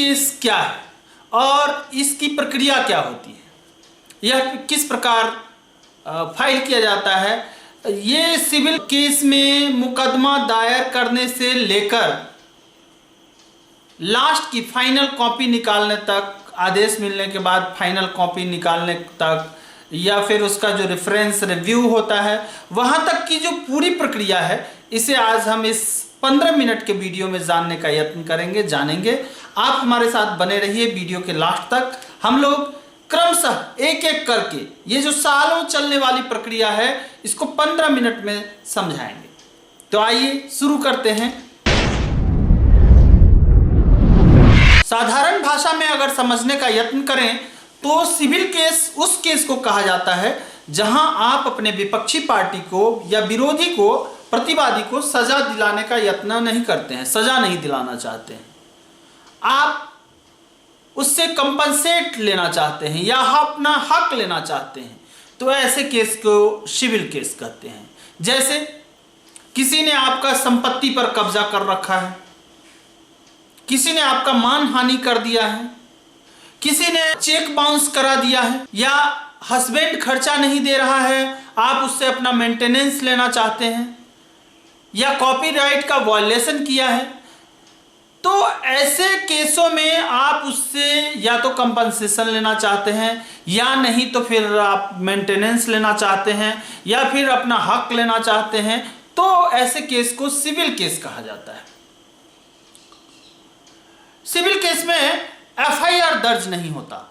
Case क्या है और इसकी प्रक्रिया क्या होती है, यह किस प्रकार फाइल किया जाता है। ये सिविल केस में मुकदमा दायर करने से लेकर लास्ट की फाइनल कॉपी निकालने तक, आदेश मिलने के बाद फाइनल कॉपी निकालने तक, या फिर उसका जो रेफरेंस रिव्यू होता है वहाँ तक की जो पूरी प्रक्रिया है, इसे आज हम इस 15 मिनट के वीडियो में जानने का यत्न करेंगे, जानेंगे। आप हमारे साथ बने रहिए वीडियो के लास्ट तक। हम लोग क्रमशः एक एक करके ये जो सालों चलने वाली प्रक्रिया है इसको 15 मिनट में समझाएंगे। तो आइए शुरू करते हैं। साधारण भाषा में अगर समझने का यत्न करें तो सिविल केस उस केस को कहा जाता है जहां आप अपने विपक्षी पार्टी को या विरोधी को, प्रतिवादी को सजा दिलाने का यत्न नहीं करते हैं, सजा नहीं दिलाना चाहते हैं, आप उससे कंपनसेट लेना चाहते हैं या अपना हक लेना चाहते हैं, तो ऐसे केस को सिविल केस कहते हैं। जैसे किसी ने आपका संपत्ति पर कब्जा कर रखा है, किसी ने आपका मानहानि कर दिया है, किसी ने चेक बाउंस करा दिया है, या हस्बैंड खर्चा नहीं दे रहा है, आप उससे अपना मेंटेनेंस लेना चाहते हैं, या कॉपीराइट का वायलेशन किया है, तो ऐसे केसों में आप उससे या तो कंपनसेशन लेना चाहते हैं या नहीं तो फिर आप मेंटेनेंस लेना चाहते हैं या फिर अपना हक लेना चाहते हैं, तो ऐसे केस को सिविल केस कहा जाता है। सिविल केस में एफआईआर दर्ज नहीं होता,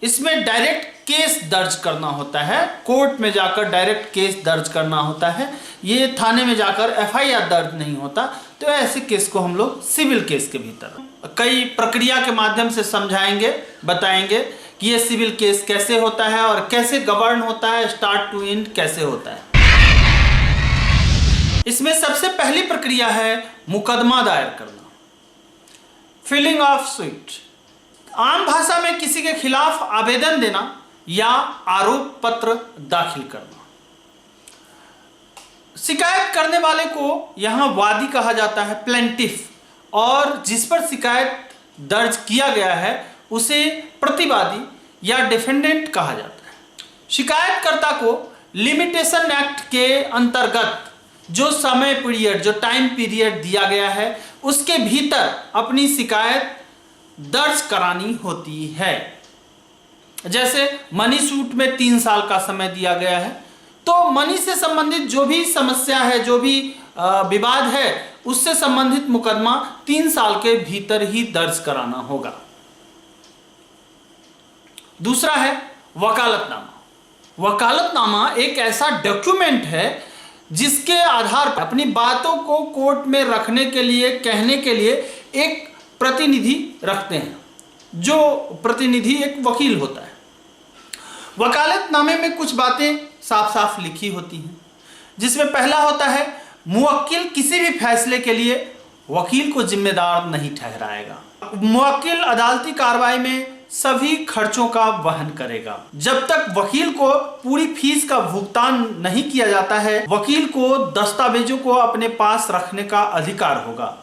इसमें डायरेक्ट केस दर्ज करना होता है, कोर्ट में जाकर डायरेक्ट केस दर्ज करना होता है, ये थाने में जाकर एफआईआर दर्ज नहीं होता। तो ऐसे केस को हम लोग सिविल केस के भीतर कई प्रक्रिया के माध्यम से समझाएंगे, बताएंगे कि ये सिविल केस कैसे होता है और कैसे गवर्न होता है, स्टार्ट टू एंड कैसे होता है। इसमें सबसे पहली प्रक्रिया है मुकदमा दायर करना, फिलिंग ऑफ सूट। आम भाषा में किसी के खिलाफ आवेदन देना या आरोप पत्र दाखिल करना। शिकायत करने वाले को यहां वादी कहा जाता है, प्लेंटिफ, और जिस पर शिकायत दर्ज किया गया है उसे प्रतिवादी या डिफेंडेंट कहा जाता है। शिकायतकर्ता को लिमिटेशन एक्ट के अंतर्गत जो समय पीरियड, जो टाइम पीरियड दिया गया है उसके भीतर अपनी शिकायत दर्ज करानी होती है। जैसे मनी सूट में 3 साल का समय दिया गया है, तो मनी से संबंधित जो भी समस्या है, जो भी विवाद है, उससे संबंधित मुकदमा 3 साल के भीतर ही दर्ज कराना होगा। दूसरा है वकालतनामा। वकालतनामा एक ऐसा डॉक्यूमेंट है जिसके आधार पर अपनी बातों को कोर्ट में रखने के लिए, कहने के लिए एक प्रतिनिधि रखते हैं, जो प्रतिनिधि एक वकील होता है। वकालतनामे में कुछ बातें साफ साफ लिखी होती हैं, जिसमें पहला होता है मुवक्किल किसी भी फैसले के लिए वकील को जिम्मेदार नहीं ठहराएगा। मुवक्किल अदालती कार्रवाई में सभी खर्चों का वहन करेगा। जब तक वकील को पूरी फीस का भुगतान नहीं किया जाता है, वकील को दस्तावेजों को अपने पास रखने का अधिकार होगा।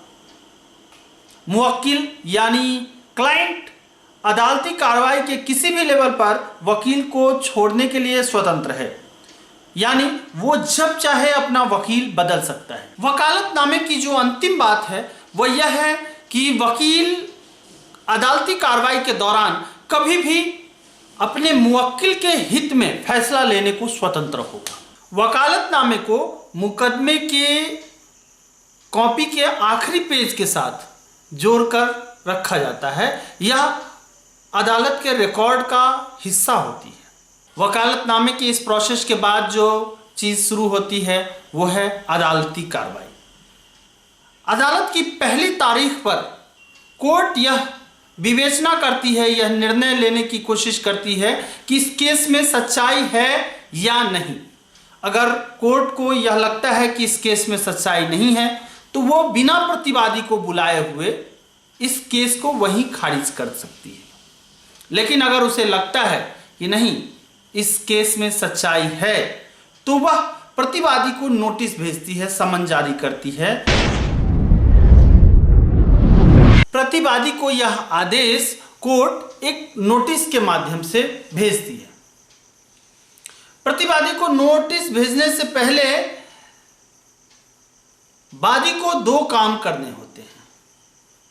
मुवक्किल यानी क्लाइंट अदालती कार्रवाई के किसी भी लेवल पर वकील को छोड़ने के लिए स्वतंत्र है, यानी वो जब चाहे अपना वकील बदल सकता है। वकालतनामे की जो अंतिम बात है वह यह है कि वकील अदालती कार्रवाई के दौरान कभी भी अपने मुवक्किल के हित में फैसला लेने को स्वतंत्र होगा। वकालतनामे को मुकदमे के कॉपी के आखिरी पेज के साथ जोड़कर रखा जाता है, यह अदालत के रिकॉर्ड का हिस्सा होती है। वकालतनामे की इस प्रोसेस के बाद जो चीज़ शुरू होती है वो है अदालती कार्रवाई। अदालत की पहली तारीख पर कोर्ट यह विवेचना करती है, यह निर्णय लेने की कोशिश करती है कि इस केस में सच्चाई है या नहीं। अगर कोर्ट को यह लगता है कि इस केस में सच्चाई नहीं है तो वो बिना प्रतिवादी को बुलाए हुए इस केस को वहीं खारिज कर सकती है। लेकिन अगर उसे लगता है कि नहीं, इस केस में सच्चाई है, तो वह प्रतिवादी को नोटिस भेजती है, समन जारी करती है। प्रतिवादी को यह आदेश कोर्ट एक नोटिस के माध्यम से भेजती है। प्रतिवादी को नोटिस भेजने से पहले वादी को दो काम करने होते हैं।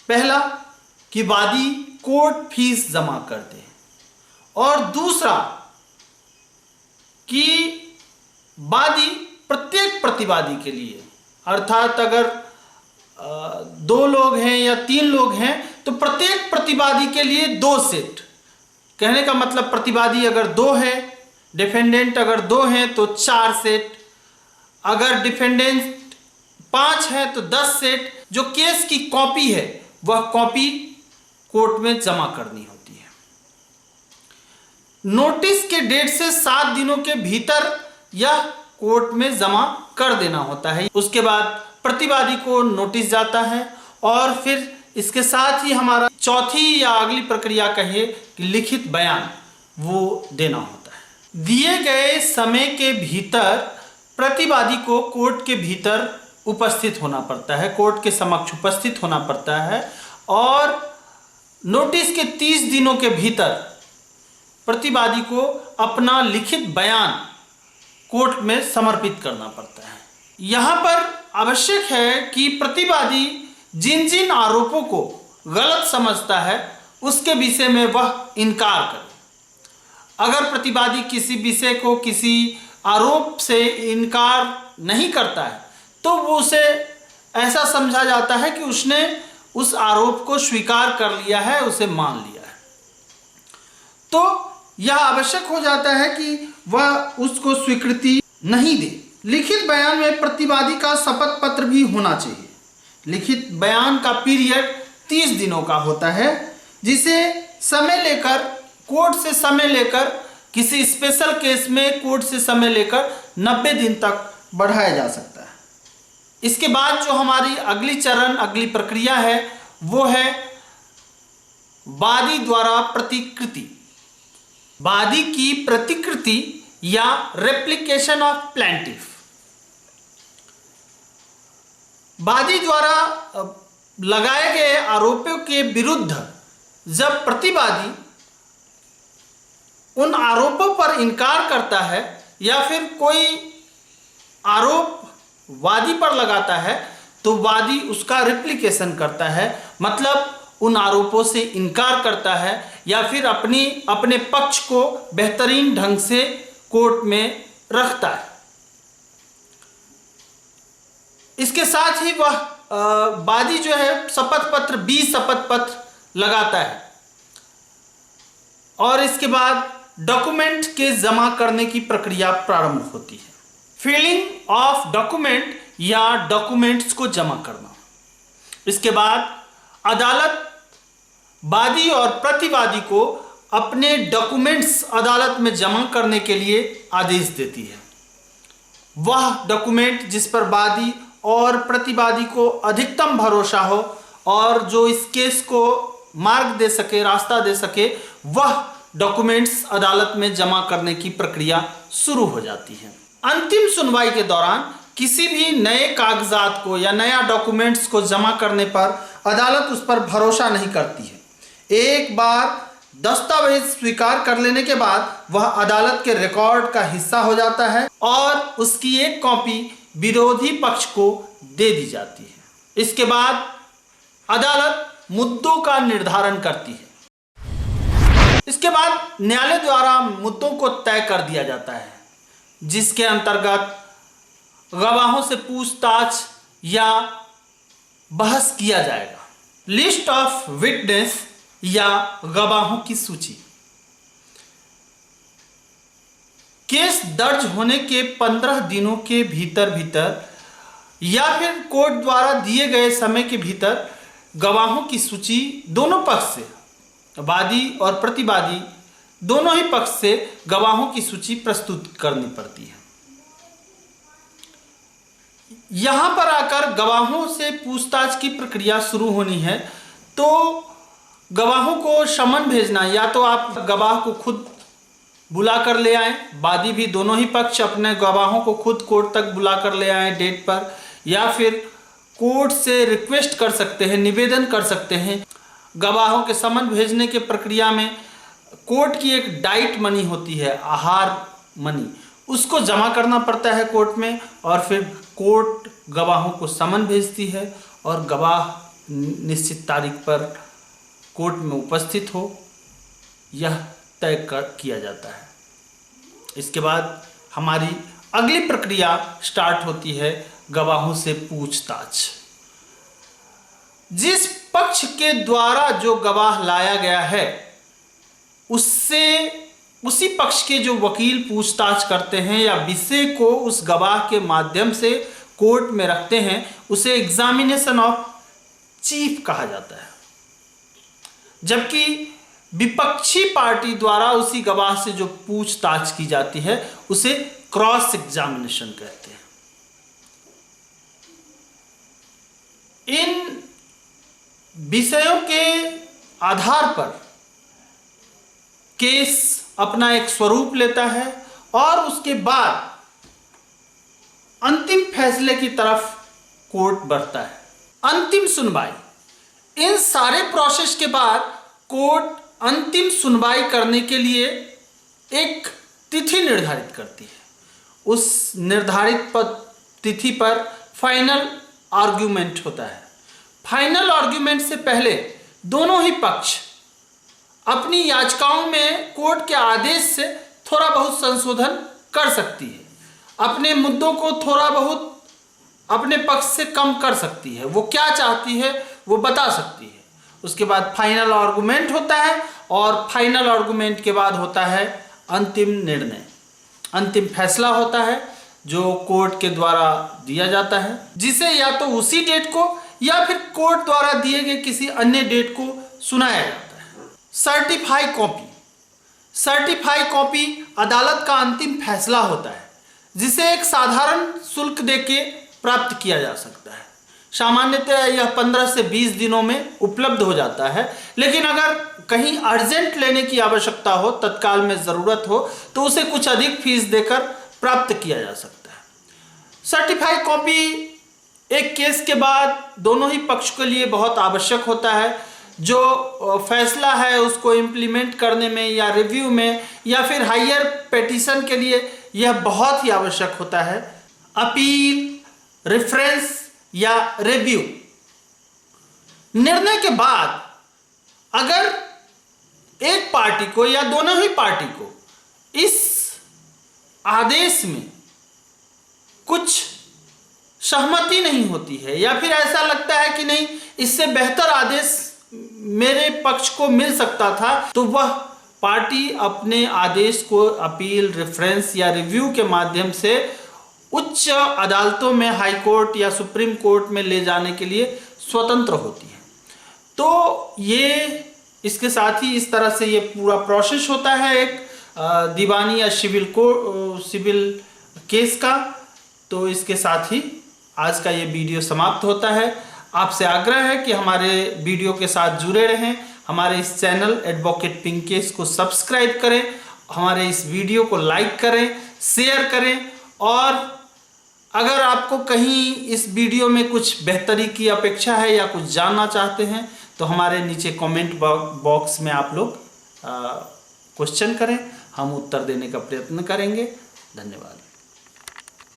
पहला कि वादी कोर्ट फीस जमा कर दे, और दूसरा कि वादी प्रत्येक प्रतिवादी के लिए, अर्थात अगर 2 लोग हैं या 3 लोग हैं तो प्रत्येक प्रतिवादी के लिए 2 सेट। कहने का मतलब प्रतिवादी अगर 2 है, डिफेंडेंट अगर 2 हैं तो 4 सेट, अगर डिफेंडेंट 5 है तो 10 सेट। जो केस की कॉपी है वह कॉपी कोर्ट में जमा करनी होती है। नोटिस के डेट से 7 दिनों के भीतर यह कोर्ट में जमा कर देना होता है। उसके बाद प्रतिवादी को नोटिस जाता है, और फिर इसके साथ ही हमारा चौथी या अगली प्रक्रिया कहिए कि लिखित बयान वो देना होता है। दिए गए समय के भीतर प्रतिवादी को कोर्ट के भीतर उपस्थित होना पड़ता है, कोर्ट के समक्ष उपस्थित होना पड़ता है, और नोटिस के 30 दिनों के भीतर प्रतिवादी को अपना लिखित बयान कोर्ट में समर्पित करना पड़ता है। यहाँ पर आवश्यक है कि प्रतिवादी जिन जिन आरोपों को गलत समझता है उसके विषय में वह इनकार करे। अगर प्रतिवादी किसी विषय को, किसी आरोप से इनकार नहीं करता है तो वो उसे ऐसा समझा जाता है कि उसने उस आरोप को स्वीकार कर लिया है, उसे मान लिया है। तो यह आवश्यक हो जाता है कि वह उसको स्वीकृति नहीं दे। लिखित बयान में प्रतिवादी का शपथ पत्र भी होना चाहिए। लिखित बयान का पीरियड 30 दिनों का होता है, जिसे समय लेकर, कोर्ट से समय लेकर, किसी स्पेशल केस में कोर्ट से समय लेकर 90 दिन तक बढ़ाया जा सकता है। इसके बाद जो हमारी अगली प्रक्रिया है वो है वादी द्वारा प्रतिकृति। वादी की प्रतिकृति या रेप्लिकेशन ऑफ प्लेंटिफ। वादी द्वारा लगाए गए आरोपों के विरुद्ध जब प्रतिवादी उन आरोपों पर इनकार करता है या फिर कोई आरोप वादी पर लगाता है तो वादी उसका रेप्लिकेशन करता है, मतलब उन आरोपों से इनकार करता है या फिर अपने पक्ष को बेहतरीन ढंग से कोर्ट में रखता है। इसके साथ ही वह वादी जो है शपथ पत्र, 20 शपथ पत्र लगाता है, और इसके बाद डॉक्यूमेंट के जमा करने की प्रक्रिया प्रारंभ होती है। फिलिंग ऑफ डॉक्यूमेंट या डॉक्यूमेंट्स को जमा करना। इसके बाद अदालत वादी और प्रतिवादी को अपने डॉक्यूमेंट्स अदालत में जमा करने के लिए आदेश देती है। वह डॉक्यूमेंट जिस पर वादी और प्रतिवादी को अधिकतम भरोसा हो और जो इस केस को मार्ग दे सके, रास्ता दे सके, वह डॉक्यूमेंट्स अदालत में जमा करने की प्रक्रिया शुरू हो जाती है। अंतिम सुनवाई के दौरान किसी भी नए कागजात को या नया डॉक्यूमेंट्स को जमा करने पर अदालत उस पर भरोसा नहीं करती है। एक बार दस्तावेज स्वीकार कर लेने के बाद वह अदालत के रिकॉर्ड का हिस्सा हो जाता है और उसकी एक कॉपी विरोधी पक्ष को दे दी जाती है। इसके बाद अदालत मुद्दों का निर्धारण करती है। इसके बाद न्यायालय द्वारा मुद्दों को तय कर दिया जाता है, जिसके अंतर्गत गवाहों से पूछताछ या बहस किया जाएगा। लिस्ट ऑफ विटनेस या गवाहों की सूची। केस दर्ज होने के 15 दिनों के भीतर या फिर कोर्ट द्वारा दिए गए समय के भीतर गवाहों की सूची दोनों पक्ष से, वादी और प्रतिवादी दोनों ही पक्ष से गवाहों की सूची प्रस्तुत करनी पड़ती है। यहां पर आकर गवाहों से पूछताछ की प्रक्रिया शुरू होनी है तो गवाहों को समन भेजना, या तो आप गवाह को खुद बुला कर ले आए, वादी भी दोनों ही पक्ष अपने गवाहों को खुद कोर्ट तक बुला कर ले आए डेट पर, या फिर कोर्ट से रिक्वेस्ट कर सकते हैं, निवेदन कर सकते हैं। गवाहों के समन भेजने के प्रक्रिया में कोर्ट की एक डाइट मनी होती है, आहार मनी, उसको जमा करना पड़ता है कोर्ट में, और फिर कोर्ट गवाहों को समन भेजती है और गवाह निश्चित तारीख पर कोर्ट में उपस्थित हो, यह तय किया जाता है। इसके बाद हमारी अगली प्रक्रिया स्टार्ट होती है गवाहों से पूछताछ। जिस पक्ष के द्वारा जो गवाह लाया गया है उससे उसी पक्ष के जो वकील पूछताछ करते हैं या विषय को उस गवाह के माध्यम से कोर्ट में रखते हैं, उसे एग्जामिनेशन ऑफ चीफ कहा जाता है। जबकि विपक्षी पार्टी द्वारा उसी गवाह से जो पूछताछ की जाती है उसे क्रॉस एग्जामिनेशन कहते हैं। इन विषयों के आधार पर केस अपना एक स्वरूप लेता है और उसके बाद अंतिम फैसले की तरफ कोर्ट बढ़ता है। अंतिम सुनवाई, इन सारे प्रोसेस के बाद कोर्ट अंतिम सुनवाई करने के लिए एक तिथि निर्धारित करती है। उस निर्धारित तिथि पर फाइनल आर्ग्यूमेंट होता है। फाइनल आर्ग्यूमेंट से पहले दोनों ही पक्ष अपनी याचिकाओं में कोर्ट के आदेश से थोड़ा बहुत संशोधन कर सकती है, अपने मुद्दों को थोड़ा बहुत अपने पक्ष से कम कर सकती है, वो क्या चाहती है वो बता सकती है। उसके बाद फाइनल आर्गुमेंट होता है और फाइनल आर्गुमेंट के बाद होता है अंतिम निर्णय, अंतिम फैसला होता है जो कोर्ट के द्वारा दिया जाता है, जिसे या तो उसी डेट को या फिर कोर्ट द्वारा दिए गए किसी अन्य डेट को सुनाया जाता है। सर्टिफाई कॉपी, सर्टिफाई कॉपी अदालत का अंतिम फैसला होता है जिसे एक साधारण शुल्क देके प्राप्त किया जा सकता है। सामान्यतः यह 15 से 20 दिनों में उपलब्ध हो जाता है, लेकिन अगर कहीं अर्जेंट लेने की आवश्यकता हो, तत्काल में ज़रूरत हो, तो उसे कुछ अधिक फीस देकर प्राप्त किया जा सकता है। सर्टिफाई कॉपी एक केस के बाद दोनों ही पक्ष के लिए बहुत आवश्यक होता है। जो फैसला है उसको इम्प्लीमेंट करने में या रिव्यू में या फिर हायर पिटीशन के लिए यह बहुत ही आवश्यक होता है। अपील, रेफरेंस या रिव्यू, निर्णय के बाद अगर एक पार्टी को या दोनों ही पार्टी को इस आदेश में कुछ सहमति नहीं होती है या फिर ऐसा लगता है कि नहीं इससे बेहतर आदेश मेरे पक्ष को मिल सकता था, तो वह पार्टी अपने आदेश को अपील, रेफरेंस या रिव्यू के माध्यम से उच्च अदालतों में, हाई कोर्ट या सुप्रीम कोर्ट में ले जाने के लिए स्वतंत्र होती है। तो ये इसके साथ ही इस तरह से ये पूरा प्रोसेस होता है एक दीवानी या सिविल केस का। तो इसके साथ ही आज का ये वीडियो समाप्त होता है। आपसे आग्रह है कि हमारे वीडियो के साथ जुड़े रहें, हमारे इस चैनल एडवोकेट पिंकेश को सब्सक्राइब करें, हमारे इस वीडियो को लाइक करें, शेयर करें, और अगर आपको कहीं इस वीडियो में कुछ बेहतरी की अपेक्षा है या कुछ जानना चाहते हैं तो हमारे नीचे कमेंट बॉक्स में आप लोग क्वेश्चन करें, हम उत्तर देने का प्रयत्न करेंगे। धन्यवाद।